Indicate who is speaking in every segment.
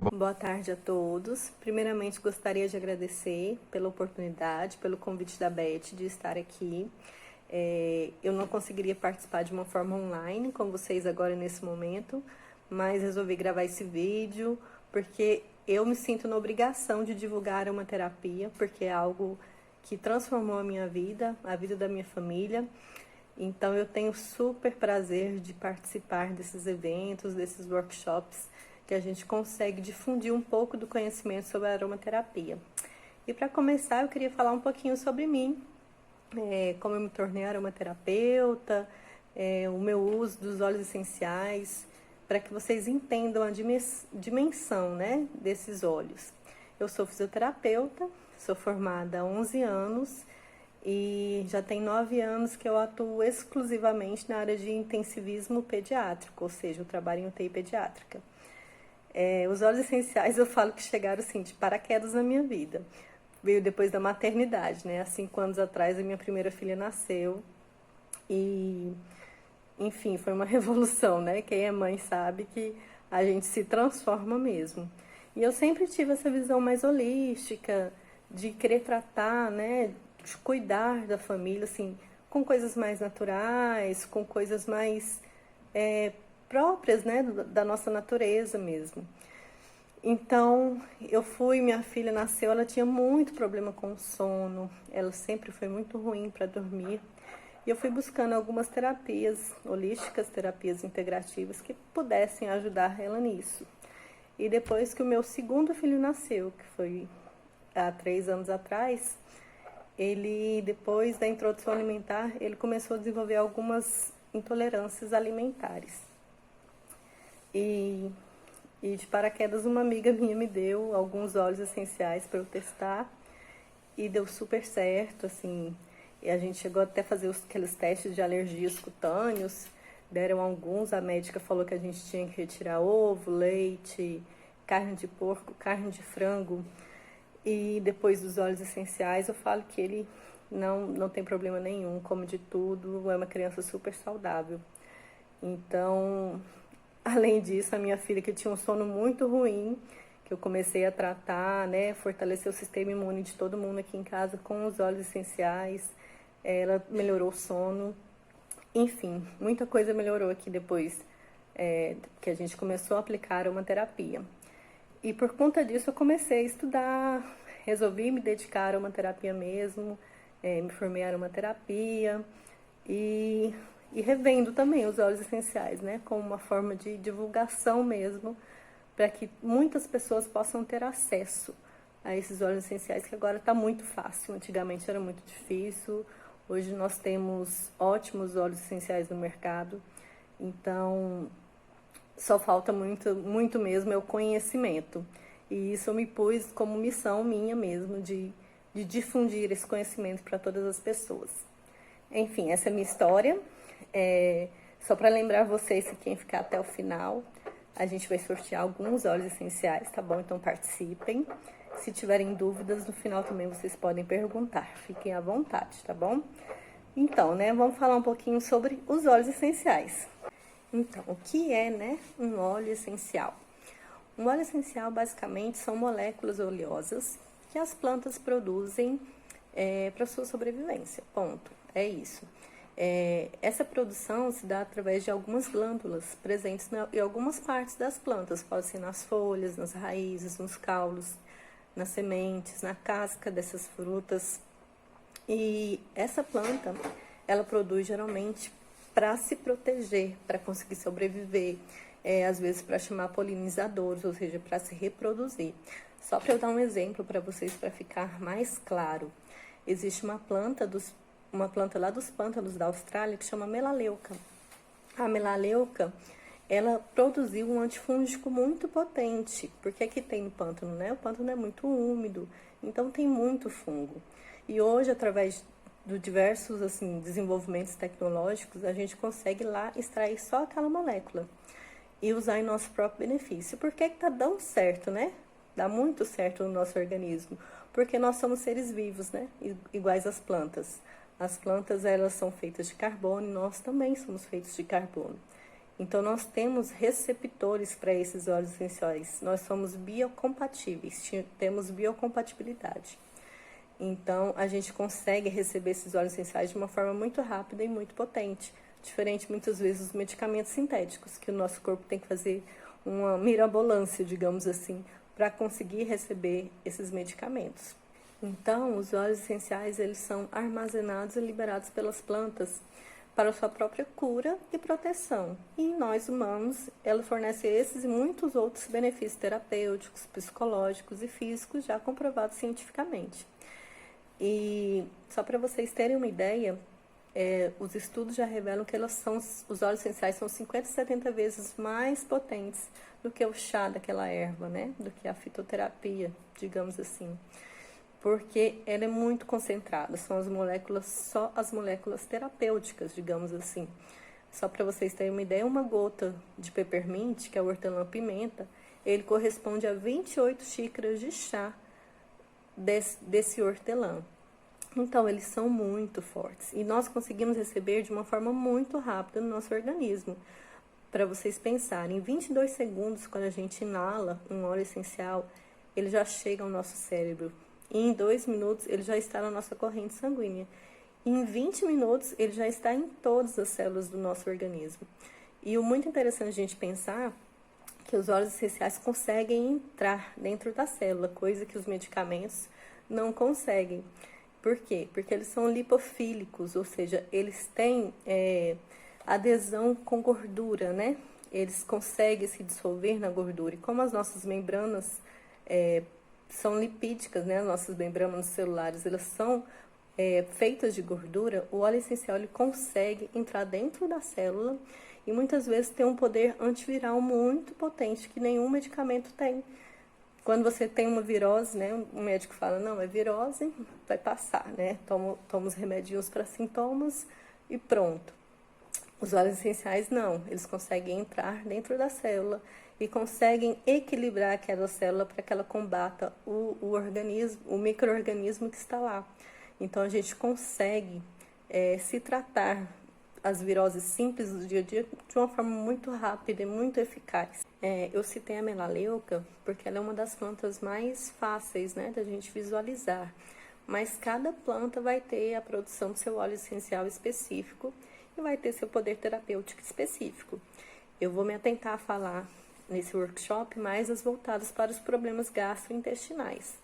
Speaker 1: Boa tarde a todos. Primeiramente, gostaria de agradecer pela oportunidade, pelo convite da Beth de estar aqui. Eu não conseguiria participar de uma forma online com vocês agora nesse momento, mas resolvi gravar esse vídeo porque eu me sinto na obrigação de divulgar uma terapia, porque é algo que transformou a minha vida, a vida da minha família. Então eu tenho super prazer de participar desses eventos, desses workshops, que a gente consegue difundir um pouco do conhecimento sobre a aromaterapia. E para começar, eu queria falar um pouquinho sobre mim, como eu me tornei aromaterapeuta, o meu uso dos óleos essenciais, para que vocês entendam a dimensão, né, desses óleos. Eu sou fisioterapeuta, sou formada há 11 anos e já tem 9 anos que eu atuo exclusivamente na área de intensivismo pediátrico, ou seja, eu trabalho em UTI pediátrica. Os óleos essenciais eu falo que chegaram assim de paraquedas na minha vida. Veio depois da maternidade, né? Há 5 anos atrás a minha primeira filha nasceu e, enfim, foi uma revolução, né? Quem é mãe sabe que a gente se transforma mesmo. E eu sempre tive essa visão mais holística, de querer tratar, né? De cuidar da família, assim, com coisas mais naturais, com coisas mais próprias, né, da nossa natureza mesmo. Então, minha filha nasceu, ela tinha muito problema com o sono, ela sempre foi muito ruim para dormir. E eu fui buscando algumas terapias holísticas, terapias integrativas que pudessem ajudar ela nisso. E depois que o meu segundo filho nasceu, que foi há 3 anos atrás, depois da introdução alimentar, ele começou a desenvolver algumas intolerâncias alimentares. E de paraquedas, uma amiga minha me deu alguns óleos essenciais para eu testar e deu super certo, assim. E a gente chegou até a fazer aqueles testes de alergias cutâneos, deram alguns, a médica falou que a gente tinha que retirar ovo, leite, carne de porco, carne de frango. E depois dos óleos essenciais, eu falo que ele não tem problema nenhum, come de tudo, é uma criança super saudável. Então, além disso, a minha filha que tinha um sono muito ruim, que eu comecei a tratar, né, fortalecer o sistema imune de todo mundo aqui em casa com os óleos essenciais, ela melhorou o sono, enfim, muita coisa melhorou aqui depois que a gente começou a aplicar a aromaterapia. E por conta disso eu comecei a estudar, resolvi me dedicar a aromaterapia mesmo, me formei em aromaterapia e revendo também os óleos essenciais, né, como uma forma de divulgação mesmo, para que muitas pessoas possam ter acesso a esses óleos essenciais, que agora está muito fácil, antigamente era muito difícil, hoje nós temos ótimos óleos essenciais no mercado, então só falta muito, muito mesmo é o conhecimento. E isso eu me pus como missão minha mesmo, de difundir esse conhecimento para todas as pessoas. Enfim, essa é a minha história. Só para lembrar vocês, que quem ficar até o final, a gente vai sortear alguns óleos essenciais, tá bom? Então participem. Se tiverem dúvidas, no final também vocês podem perguntar. Fiquem à vontade, tá bom? Então, né, vamos falar um pouquinho sobre os óleos essenciais. Então, o que é, né, um óleo essencial? Um óleo essencial, basicamente, são moléculas oleosas que as plantas produzem para sua sobrevivência, ponto. É isso. Essa produção se dá através de algumas glândulas presentes em algumas partes das plantas, pode ser nas folhas, nas raízes, nos caulos, nas sementes, na casca dessas frutas. E essa planta, ela produz geralmente para se proteger, para conseguir sobreviver, às vezes para chamar polinizadores, ou seja, para se reproduzir. Só para eu dar um exemplo para vocês, para ficar mais claro. Existe uma planta lá dos pântanos da Austrália que chama melaleuca. A melaleuca, ela produziu um antifúngico muito potente, porque aqui tem no pântano, né? O pântano é muito úmido, então tem muito fungo. E hoje, através de diversos assim, desenvolvimentos tecnológicos, a gente consegue lá extrair só aquela molécula e usar em nosso próprio benefício. Por que tá dando certo, né? Dá muito certo no nosso organismo, porque nós somos seres vivos, né? Iguais às plantas. As plantas, elas são feitas de carbono e nós também somos feitos de carbono. Então, nós temos receptores para esses óleos essenciais. Nós somos biocompatíveis, temos biocompatibilidade. Então, a gente consegue receber esses óleos essenciais de uma forma muito rápida e muito potente. Diferente, muitas vezes, dos medicamentos sintéticos, que o nosso corpo tem que fazer uma mirabolância, digamos assim, para conseguir receber esses medicamentos. Então, os óleos essenciais, eles são armazenados e liberados pelas plantas para sua própria cura e proteção. E em nós humanos, ela fornece esses e muitos outros benefícios terapêuticos, psicológicos e físicos já comprovados cientificamente. E só para vocês terem uma ideia, os estudos já revelam que os óleos essenciais são 50 a 70 vezes mais potentes do que o chá daquela erva, né? Do que a fitoterapia, digamos assim. Porque ela é muito concentrada, são só as moléculas terapêuticas, digamos assim. Só para vocês terem uma ideia, uma gota de peppermint, que é o hortelã-pimenta, ele corresponde a 28 xícaras de chá desse hortelã. Então, eles são muito fortes e nós conseguimos receber de uma forma muito rápida no nosso organismo. Para vocês pensarem, em 22 segundos, quando a gente inala um óleo essencial, ele já chega ao nosso cérebro. E em 2 minutos, ele já está na nossa corrente sanguínea. E em 20 minutos, ele já está em todas as células do nosso organismo. E o muito interessante a gente pensar que os óleos essenciais conseguem entrar dentro da célula, coisa que os medicamentos não conseguem. Por quê? Porque eles são lipofílicos, ou seja, eles têm adesão com gordura, né? Eles conseguem se dissolver na gordura. E como as nossas membranas são lipídicas, né? As nossas membranas celulares, elas são feitas de gordura, o óleo essencial ele consegue entrar dentro da célula e muitas vezes tem um poder antiviral muito potente que nenhum medicamento tem. Quando você tem uma virose, né, o médico fala, não, é virose, vai passar, né? Toma os remedinhos para sintomas e pronto. Os óleos essenciais não, eles conseguem entrar dentro da célula e conseguem equilibrar aquela célula para que ela combata o organismo, o micro-organismo que está lá. Então, a gente consegue se tratar as viroses simples do dia a dia de uma forma muito rápida e muito eficaz. Eu citei a melaleuca porque ela é uma das plantas mais fáceis, né, da gente visualizar. Mas cada planta vai ter a produção do seu óleo essencial específico e vai ter seu poder terapêutico específico. Eu vou me atentar a falar nesse workshop mais as voltadas para os problemas gastrointestinais.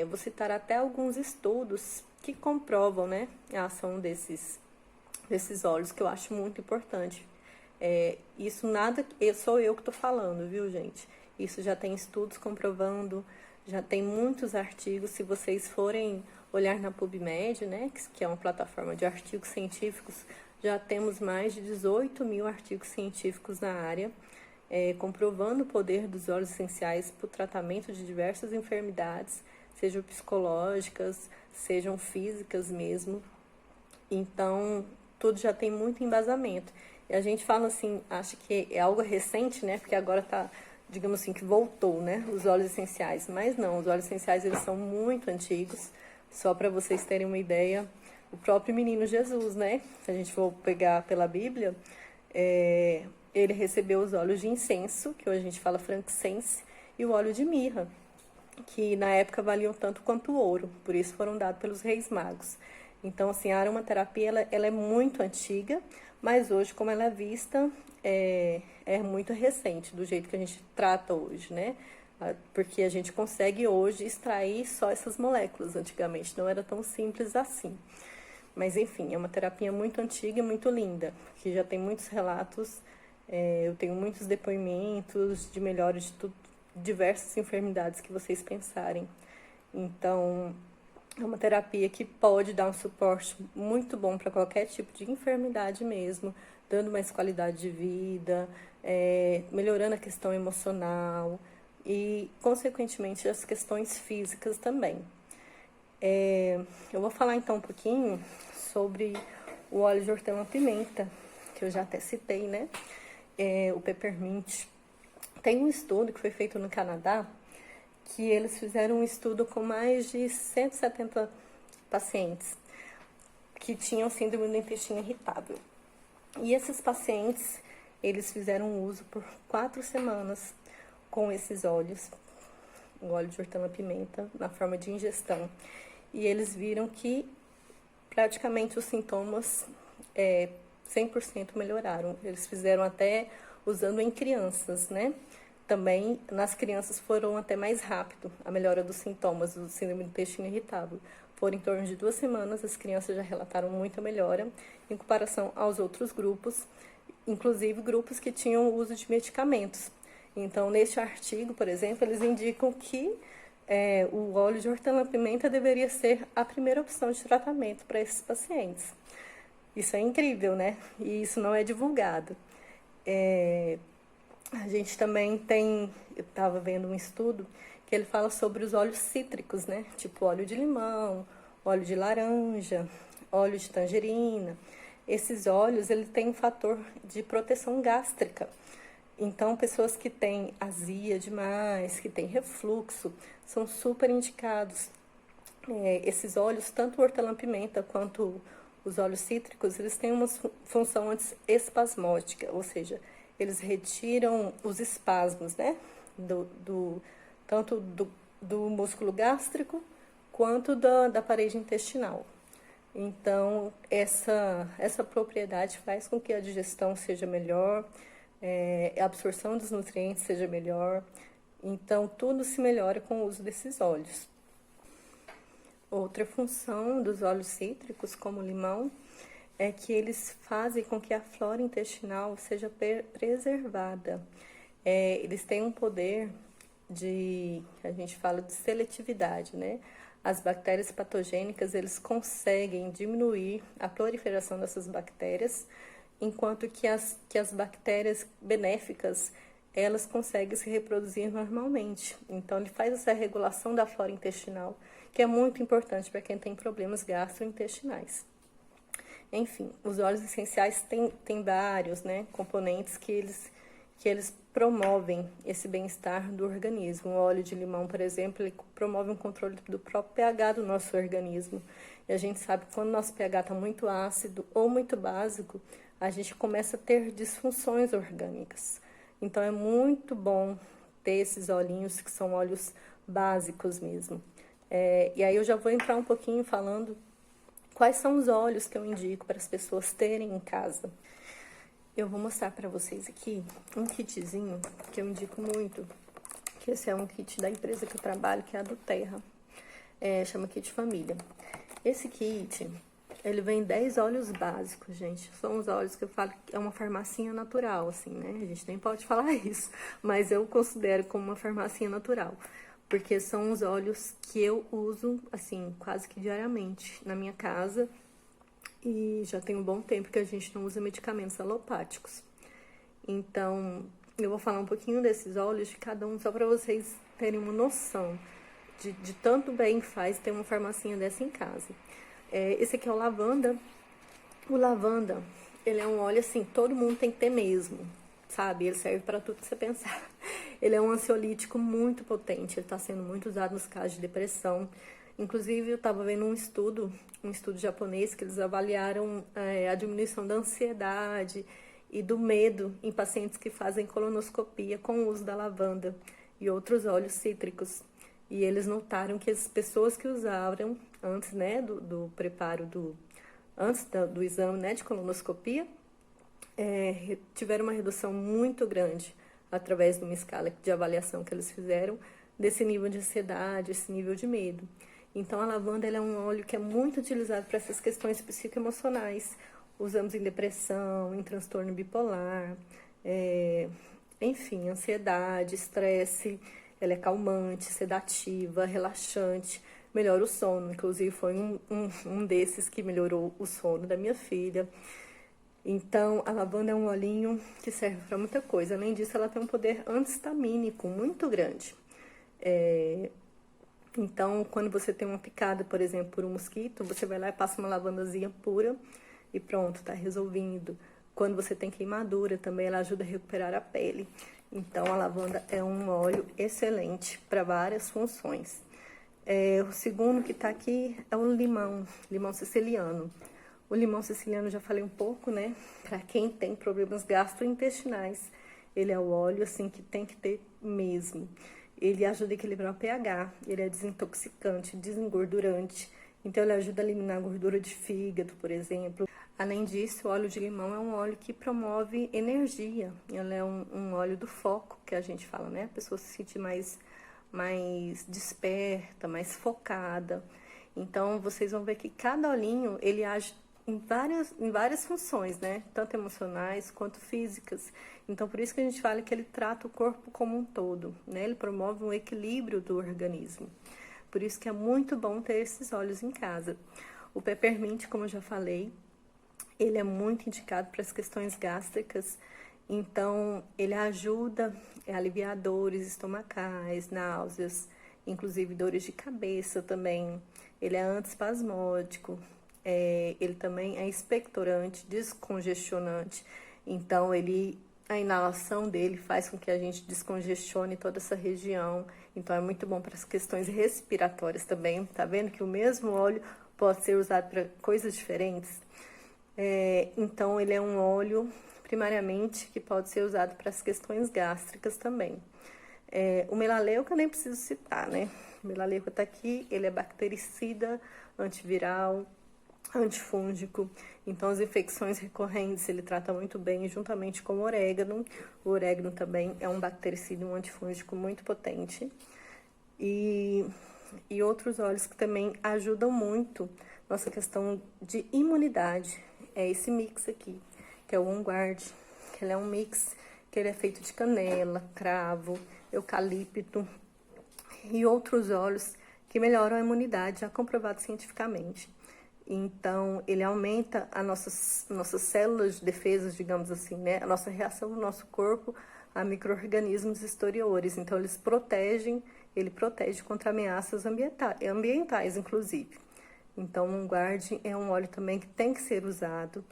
Speaker 1: Vou citar até alguns estudos que comprovam, né, a ação desses óleos, que eu acho muito importante. Isso sou eu que estou falando, viu, gente? Isso já tem estudos comprovando, já tem muitos artigos. Se vocês forem olhar na PubMed, né, que é uma plataforma de artigos científicos, já temos mais de 18 mil artigos científicos na área, comprovando o poder dos óleos essenciais para o tratamento de diversas enfermidades, sejam psicológicas, sejam físicas mesmo. Então, tudo já tem muito embasamento. E a gente fala assim, acha que é algo recente, né? Porque agora tá, digamos assim, que voltou, né? Os óleos essenciais. Mas não, os óleos essenciais, eles são muito antigos. Só para vocês terem uma ideia, o próprio menino Jesus, né? Se a gente for pegar pela Bíblia, ele recebeu os óleos de incenso, que hoje a gente fala frankincense, e o óleo de mirra, que na época valiam tanto quanto o ouro, por isso foram dados pelos reis magos. Então, assim, a aromaterapia, ela é muito antiga, mas hoje, como ela é vista, é muito recente, do jeito que a gente trata hoje, né? Porque a gente consegue hoje extrair só essas moléculas, antigamente não era tão simples assim. Mas, enfim, é uma terapia muito antiga e muito linda, que já tem muitos relatos, eu tenho muitos depoimentos de melhora de diversas enfermidades que vocês pensarem. Então, é uma terapia que pode dar um suporte muito bom para qualquer tipo de enfermidade mesmo, dando mais qualidade de vida, melhorando a questão emocional e, consequentemente, as questões físicas também. Eu vou falar então um pouquinho sobre o óleo de hortelã-pimenta, que eu já até citei, né? O peppermint. Tem um estudo que foi feito no Canadá, que eles fizeram um estudo com mais de 170 pacientes que tinham síndrome do intestino irritável. E esses pacientes, eles fizeram uso por 4 semanas com esses óleos, o óleo de hortelã-pimenta, na forma de ingestão. E eles viram que praticamente os sintomas 100% melhoraram. Eles fizeram até usando em crianças, né? Também nas crianças foram até mais rápido a melhora dos sintomas do síndrome do intestino irritável. Foram em torno de 2 semanas, as crianças já relataram muita melhora em comparação aos outros grupos, inclusive grupos que tinham uso de medicamentos. Então, neste artigo, por exemplo, eles indicam que o óleo de hortelã-pimenta deveria ser a primeira opção de tratamento para esses pacientes. Isso é incrível, né? E isso não é divulgado. A gente também tem, eu estava vendo um estudo que ele fala sobre os óleos cítricos, né? Tipo óleo de limão, óleo de laranja, óleo de tangerina. Esses óleos, ele tem um fator de proteção gástrica. Então, pessoas que têm azia demais, que têm refluxo, são super indicados. Esses óleos, tanto o hortelã-pimenta quanto os óleos cítricos, eles têm uma função antiespasmódica, ou seja, eles retiram os espasmos, né? Tanto do músculo gástrico quanto da parede intestinal. Então, essa propriedade faz com que a digestão seja melhor, a absorção dos nutrientes seja melhor. Então, tudo se melhora com o uso desses óleos. Outra função dos óleos cítricos, como o limão, é que eles fazem com que a flora intestinal seja preservada. Eles têm um poder a gente fala de seletividade, né? As bactérias patogênicas, eles conseguem diminuir a proliferação dessas bactérias, enquanto que as bactérias benéficas, elas conseguem se reproduzir normalmente. Então, ele faz essa regulação da flora intestinal, que é muito importante para quem tem problemas gastrointestinais. Enfim, os óleos essenciais têm vários, né, componentes que eles promovem esse bem-estar do organismo. O óleo de limão, por exemplo, ele promove um controle do próprio pH do nosso organismo. E a gente sabe que quando o nosso pH está muito ácido ou muito básico, a gente começa a ter disfunções orgânicas. Então, é muito bom ter esses olhinhos que são óleos básicos mesmo. E aí eu já vou entrar um pouquinho falando quais são os óleos que eu indico para as pessoas terem em casa. Eu vou mostrar para vocês aqui um kitzinho que eu indico muito, que esse é um kit da empresa que eu trabalho, que é a do Terra, chama Kit Família. Esse kit, ele vem 10 óleos básicos, gente. São os óleos que eu falo que é uma farmacinha natural, assim, né? A gente nem pode falar isso, mas eu considero como uma farmacinha natural, porque são os óleos que eu uso, assim, quase que diariamente na minha casa. E já tem um bom tempo que a gente não usa medicamentos alopáticos. Então, eu vou falar um pouquinho desses óleos de cada um, só para vocês terem uma noção de tanto bem faz ter uma farmacinha dessa em casa. Esse aqui é o lavanda. O lavanda, ele é um óleo assim, todo mundo tem que ter mesmo, sabe? Ele serve para tudo que você pensar. Ele é um ansiolítico muito potente, ele está sendo muito usado nos casos de depressão. Inclusive, eu estava vendo um estudo japonês, que eles avaliaram a diminuição da ansiedade e do medo em pacientes que fazem colonoscopia com o uso da lavanda e outros óleos cítricos. E eles notaram que as pessoas que usaram antes, né, do preparo antes do exame, né, de colonoscopia, tiveram uma redução muito grande através de uma escala de avaliação que eles fizeram desse nível de ansiedade, esse nível de medo. Então, a lavanda ela é um óleo que é muito utilizado para essas questões psicoemocionais. Usamos em depressão, em transtorno bipolar, enfim, ansiedade, estresse. Ela é calmante, sedativa, relaxante, melhora o sono. Inclusive, foi um desses que melhorou o sono da minha filha. Então, a lavanda é um olhinho que serve para muita coisa. Além disso, ela tem um poder anti-histamínico muito grande. Então, quando você tem uma picada, por exemplo, por um mosquito, você vai lá e passa uma lavandazinha pura e pronto, tá resolvido. Quando você tem queimadura, também ela ajuda a recuperar a pele. Então, a lavanda é um óleo excelente para várias funções. O segundo que tá aqui é o limão siciliano. O limão siciliano já falei um pouco, né? Para quem tem problemas gastrointestinais, ele é o óleo, assim, que tem que ter mesmo. Ele ajuda a equilibrar o pH, ele é desintoxicante, desengordurante. Então, ele ajuda a eliminar a gordura de fígado, por exemplo. Além disso, o óleo de limão é um óleo que promove energia. Ele é um óleo do foco, que a gente fala, né? A pessoa se sente mais desperta, mais focada. Então, vocês vão ver que cada olhinho, ele age em várias funções, né? Tanto emocionais quanto físicas. Então, por isso que a gente fala que ele trata o corpo como um todo, né? Ele promove um equilíbrio do organismo. Por isso que é muito bom ter esses óleos em casa. O peppermint, como eu já falei, ele é muito indicado para as questões gástricas. Então, ele ajuda a aliviar dores estomacais, náuseas, inclusive dores de cabeça também. Ele é antiespasmódico, ele também é expectorante, descongestionante. Então, a inalação dele faz com que a gente descongestione toda essa região. Então, é muito bom para as questões respiratórias também. Tá vendo que o mesmo óleo pode ser usado para coisas diferentes? Então, ele é um óleo, primariamente, que pode ser usado para as questões gástricas também. O melaleuca eu nem preciso citar, né? O melaleuca tá aqui, ele é bactericida, antiviral, antifúngico. Então, as infecções recorrentes ele trata muito bem, juntamente com o orégano. O orégano também é um bactericida, um antifúngico muito potente. E outros óleos que também ajudam muito nossa questão de imunidade. É esse mix aqui, que é o On Guard, que ele é um mix que ele é feito de canela, cravo, eucalipto e outros óleos que melhoram a imunidade, já comprovado cientificamente. Então, ele aumenta as nossas células de defesa, digamos assim, né? A nossa reação do nosso corpo a micro-organismos exteriores. Então, ele protege contra ameaças ambientais, inclusive. Então, o On Guard é um óleo também que tem que ser usado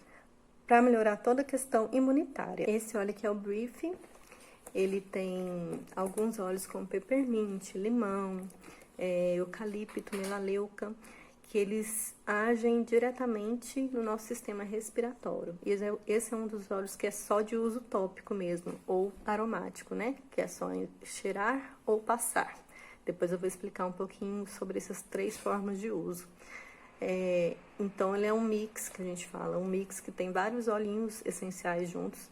Speaker 1: para melhorar toda a questão imunitária. Esse óleo aqui é o Brief. Ele tem alguns óleos como peppermint, limão, eucalipto, melaleuca, que eles agem diretamente no nosso sistema respiratório. Esse é um dos óleos que é só de uso tópico mesmo, ou aromático, né? Que é só cheirar ou passar. Depois eu vou explicar um pouquinho sobre essas 3 formas de uso. Então, ele é um mix, que a gente fala, um mix que tem vários olhinhos essenciais juntos,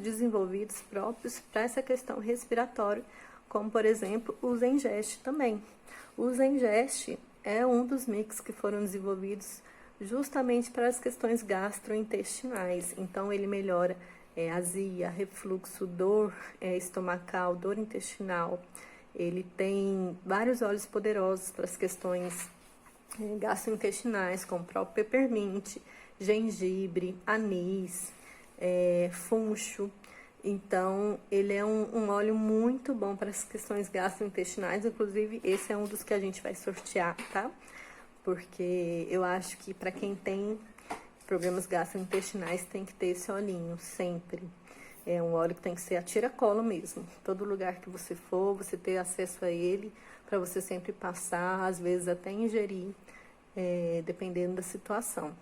Speaker 1: desenvolvidos próprios para essa questão respiratória, como, por exemplo, o Zengest também. O Zengest é um dos mix que foram desenvolvidos justamente para as questões gastrointestinais. Então, ele melhora azia, refluxo, dor estomacal, dor intestinal. Ele tem vários óleos poderosos para as questões gastrointestinais, como o próprio peppermint, gengibre, anis, funcho. Então, ele é um óleo muito bom para as questões gastrointestinais. Inclusive, esse é um dos que a gente vai sortear, tá? Porque eu acho que para quem tem problemas gastrointestinais tem que ter esse olhinho, sempre. É um óleo que tem que ser a tiracolo mesmo. Todo lugar que você for, você ter acesso a ele, para você sempre passar, às vezes até ingerir, dependendo da situação.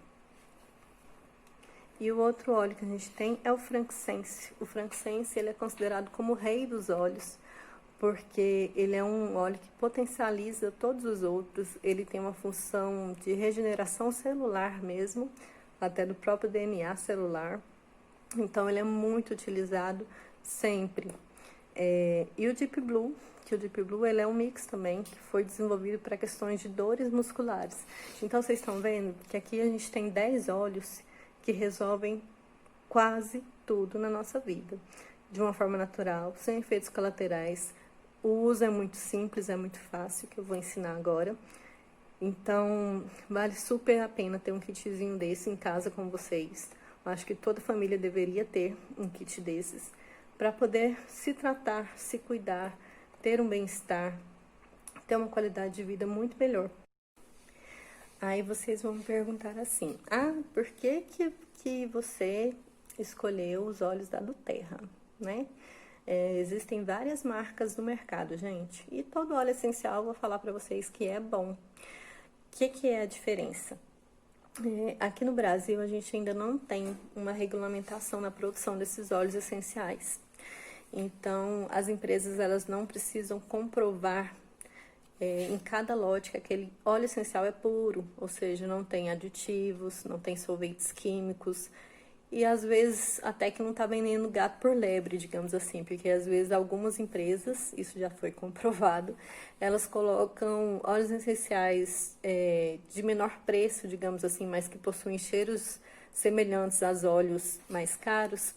Speaker 1: E o outro óleo que a gente tem é o frankincense. O frankincense, ele é considerado como o rei dos óleos, porque ele é um óleo que potencializa todos os outros. Ele tem uma função de regeneração celular mesmo, até do próprio DNA celular. Então, ele é muito utilizado sempre. E o Deep Blue, que o Deep Blue ele é um mix também, que foi desenvolvido para questões de dores musculares. Então, vocês estão vendo que aqui a gente tem 10 óleos que resolvem quase tudo na nossa vida, de uma forma natural, sem efeitos colaterais. O uso é muito simples, é muito fácil, que eu vou ensinar agora. Então, vale super a pena ter um kitzinho desse em casa com vocês. Eu acho que toda família deveria ter um kit desses, para poder se tratar, se cuidar, ter um bem-estar, ter uma qualidade de vida muito melhor. Aí vocês vão me perguntar assim, por que você escolheu os óleos da Doterra, né? Existem várias marcas no mercado, gente, e todo óleo essencial eu vou falar para vocês que é bom. O que é a diferença? Aqui no Brasil, a gente ainda não tem uma regulamentação na produção desses óleos essenciais. Então, as empresas elas não precisam comprovar em cada lote que aquele óleo essencial é puro, ou seja, não tem aditivos, não tem solventes químicos, e às vezes até que não está vendendo gato por lebre, digamos assim, porque às vezes algumas empresas, isso já foi comprovado, elas colocam óleos essenciais de menor preço, digamos assim, mas que possuem cheiros semelhantes aos óleos mais caros,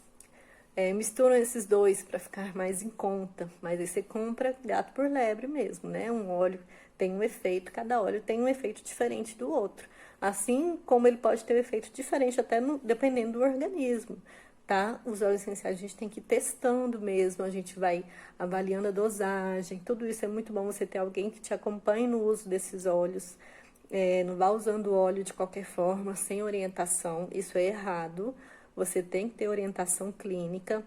Speaker 1: misturam esses dois para ficar mais em conta, mas aí você compra gato por lebre mesmo, né? Um óleo tem um efeito, cada óleo tem um efeito diferente do outro. Assim como ele pode ter um efeito diferente até dependendo do organismo, tá? Os óleos essenciais a gente tem que ir testando mesmo, a gente vai avaliando a dosagem, tudo isso é muito bom você ter alguém que te acompanhe no uso desses óleos. Não vá usando óleo de qualquer forma, sem orientação, isso é errado. Você tem que ter orientação clínica.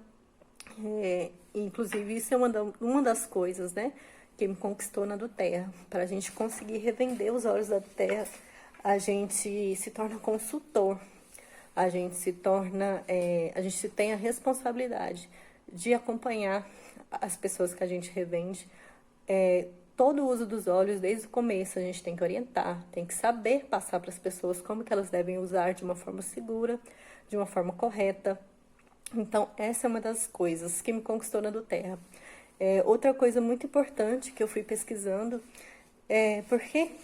Speaker 1: Inclusive, isso é uma das coisas, né, que me conquistou na Doterra. Para a gente conseguir revender os óleos da Doterra, a gente se torna consultor. A gente a gente tem a responsabilidade de acompanhar as pessoas que a gente revende. Todo o uso dos óleos, desde o começo, a gente tem que orientar, tem que saber passar para as pessoas como que elas devem usar de uma forma segura, de uma forma correta. Então, essa é uma das coisas que me conquistou na Doterra. Outra coisa muito importante que eu fui pesquisando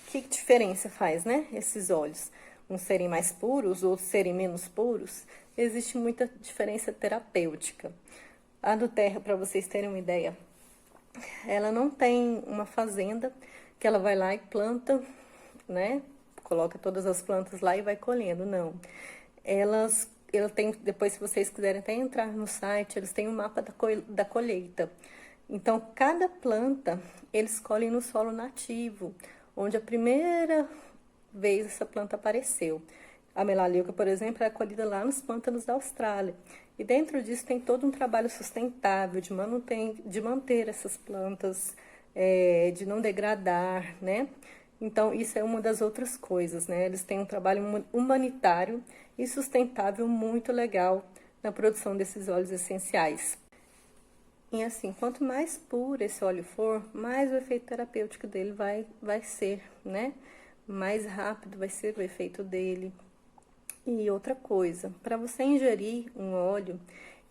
Speaker 1: que diferença faz, né, esses óleos? Uns serem mais puros, outros serem menos puros. Existe muita diferença terapêutica. A Doterra, para vocês terem uma ideia, ela não tem uma fazenda que ela vai lá e planta, né? Coloca todas as plantas lá e vai colhendo, não. Ela tem, depois se vocês quiserem até entrar no site, eles têm um mapa da colheita. Então, cada planta, eles colhem no solo nativo, onde a primeira vez essa planta apareceu. A melaleuca, por exemplo, é colhida lá nos pântanos da Austrália. E dentro disso tem todo um trabalho sustentável de manter essas plantas, de não degradar, né? Então, isso é uma das outras coisas, né? Eles têm um trabalho humanitário e sustentável muito legal na produção desses óleos essenciais. E assim, quanto mais puro esse óleo for, mais o efeito terapêutico dele vai ser, né? Mais rápido vai ser o efeito dele. E outra coisa, para você ingerir um óleo,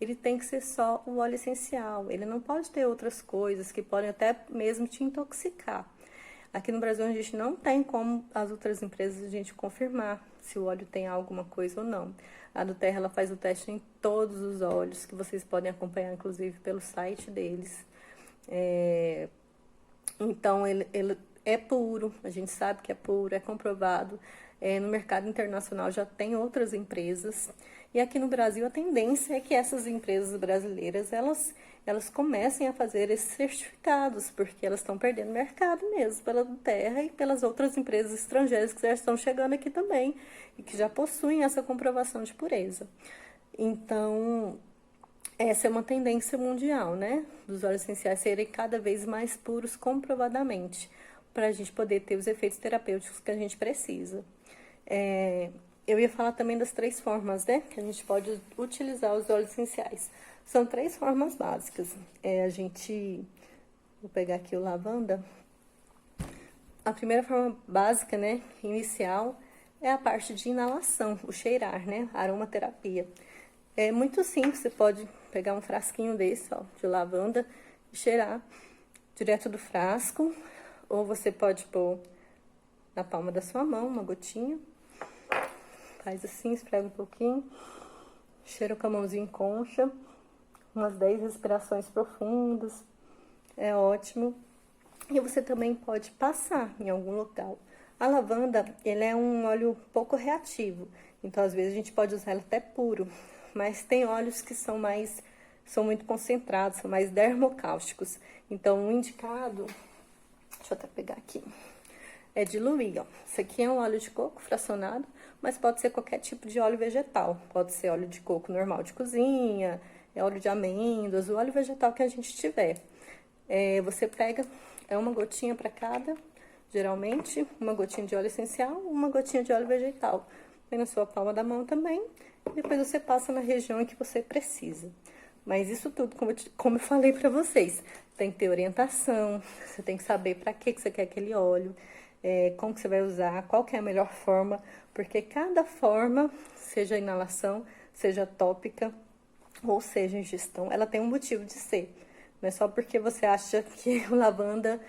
Speaker 1: ele tem que ser só o óleo essencial. Ele não pode ter outras coisas que podem até mesmo te intoxicar. Aqui no Brasil a gente não tem como as outras empresas a gente confirmar se o óleo tem alguma coisa ou não. A Doterra ela faz o teste em todos os óleos, que vocês podem acompanhar inclusive pelo site deles. Então ele é puro, a gente sabe que é puro, é comprovado. No mercado internacional já tem outras empresas. E aqui no Brasil a tendência é que essas empresas brasileiras elas comecem a fazer esses certificados, porque elas estão perdendo mercado mesmo pela Doterra e pelas outras empresas estrangeiras que já estão chegando aqui também e que já possuem essa comprovação de pureza. Então, essa é uma tendência mundial, né? Dos óleos essenciais serem cada vez mais puros comprovadamente, para a gente poder ter os efeitos terapêuticos que a gente precisa. Eu ia falar também das 3 formas, né? Que a gente pode utilizar os óleos essenciais. São 3 formas básicas. Vou pegar aqui o lavanda. A primeira forma básica, né? Inicial, é a parte de inalação, o cheirar, né? A aromaterapia. É muito simples, você pode pegar um frasquinho desse, ó, de lavanda e cheirar direto do frasco. Ou você pode pôr na palma da sua mão, uma gotinha. Faz assim, esfrega um pouquinho. Cheira com a mãozinha em concha. Umas 10 respirações profundas. É ótimo. E você também pode passar em algum local. A lavanda, ele é um óleo pouco reativo. Então, às vezes, a gente pode usar ela até puro. Mas tem óleos que são muito concentrados, são mais dermocáusticos. Então, o indicado... Deixa eu até pegar aqui. É diluir, ó. Isso aqui é um óleo de coco fracionado, mas pode ser qualquer tipo de óleo vegetal. Pode ser óleo de coco normal de cozinha, óleo de amêndoas, o óleo vegetal que a gente tiver. Você pega, uma gotinha para cada, geralmente, uma gotinha de óleo essencial, uma gotinha de óleo vegetal. põe na sua palma da mão também, e depois você passa na região em que você precisa. Mas isso tudo, como eu falei pra vocês, tem que ter orientação, você tem que saber pra que você quer aquele óleo, como que você vai usar, qual que é a melhor forma, porque cada forma, seja inalação, seja tópica, ou seja ingestão, ela tem um motivo de ser. Não é só porque você acha que o lavanda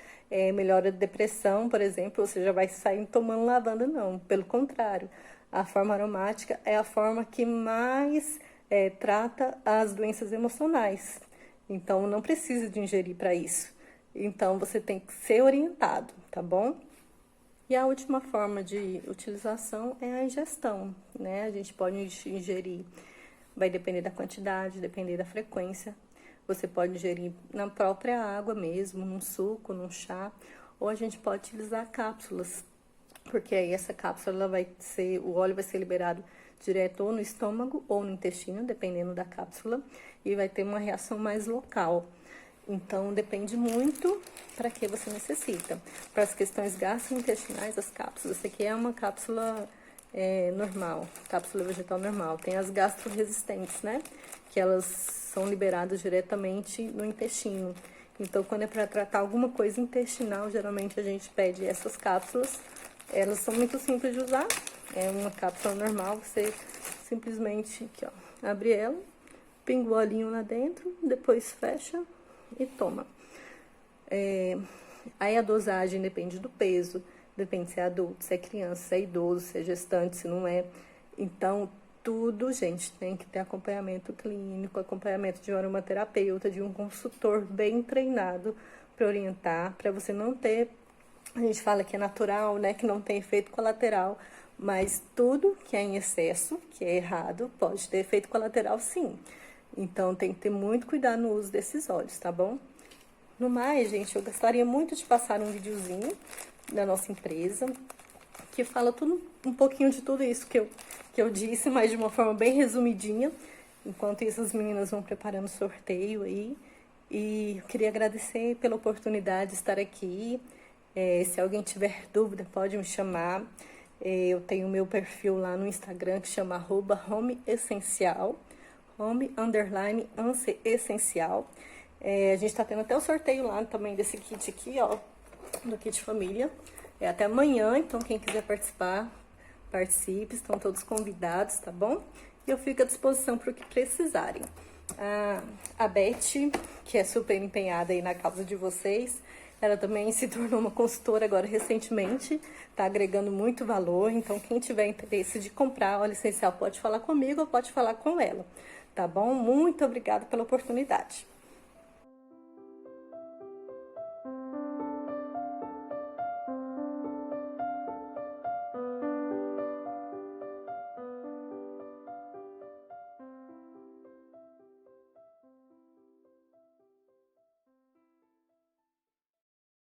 Speaker 1: melhora a depressão, por exemplo, você já vai sair tomando lavanda, não. Pelo contrário, a forma aromática é a forma que mais trata as doenças emocionais. Então, não precisa de ingerir para isso. Então, você tem que ser orientado, tá bom? E a última forma de utilização é a ingestão, né? A gente pode ingerir, vai depender da quantidade, depender da frequência. Você pode ingerir na própria água mesmo, num suco, num chá, ou a gente pode utilizar cápsulas, porque aí essa cápsula o óleo vai ser liberado direto ou no estômago ou no intestino, dependendo da cápsula, e vai ter uma reação mais local. Então, depende muito para que você necessita. Para as questões gastrointestinais, as cápsulas. Essa aqui é uma cápsula normal, cápsula vegetal normal. Tem as gastroresistentes, né? Que elas são liberadas diretamente no intestino. Então, quando é para tratar alguma coisa intestinal, geralmente a gente pede essas cápsulas. Elas são muito simples de usar. É uma cápsula normal, você simplesmente aqui, ó, abre ela, pinga o olhinho lá dentro, depois fecha e toma. Aí a dosagem depende do peso, depende se é adulto, se é criança, se é idoso, se é gestante, se não é. Então, tudo, gente, tem que ter acompanhamento clínico, acompanhamento de um aromaterapeuta, de um consultor bem treinado para orientar, para você não ter, a gente fala que é natural, né, que não tem efeito colateral, mas tudo que é em excesso, que é errado, pode ter efeito colateral sim. Então, tem que ter muito cuidado no uso desses óleos, tá bom? No mais, gente, eu gostaria muito de passar um videozinho da nossa empresa, que fala tudo, um pouquinho de tudo isso que eu disse, mas de uma forma bem resumidinha. Enquanto isso, as meninas vão preparando o sorteio aí. E eu queria agradecer pela oportunidade de estar aqui. Se alguém tiver dúvida, pode me chamar. Eu tenho o meu perfil lá no Instagram, que chama @homeessencial. Home_essencial. A gente tá tendo até o sorteio lá também desse kit aqui, ó, do kit família. Até amanhã, então quem quiser participar, participe, estão todos convidados, tá bom? E eu fico à disposição para o que precisarem. A Beth, que é super empenhada aí na causa de vocês, ela também se tornou uma consultora agora recentemente, tá agregando muito valor, então quem tiver interesse de comprar óleo essencial pode falar comigo ou pode falar com ela, tá bom? Muito obrigada pela oportunidade.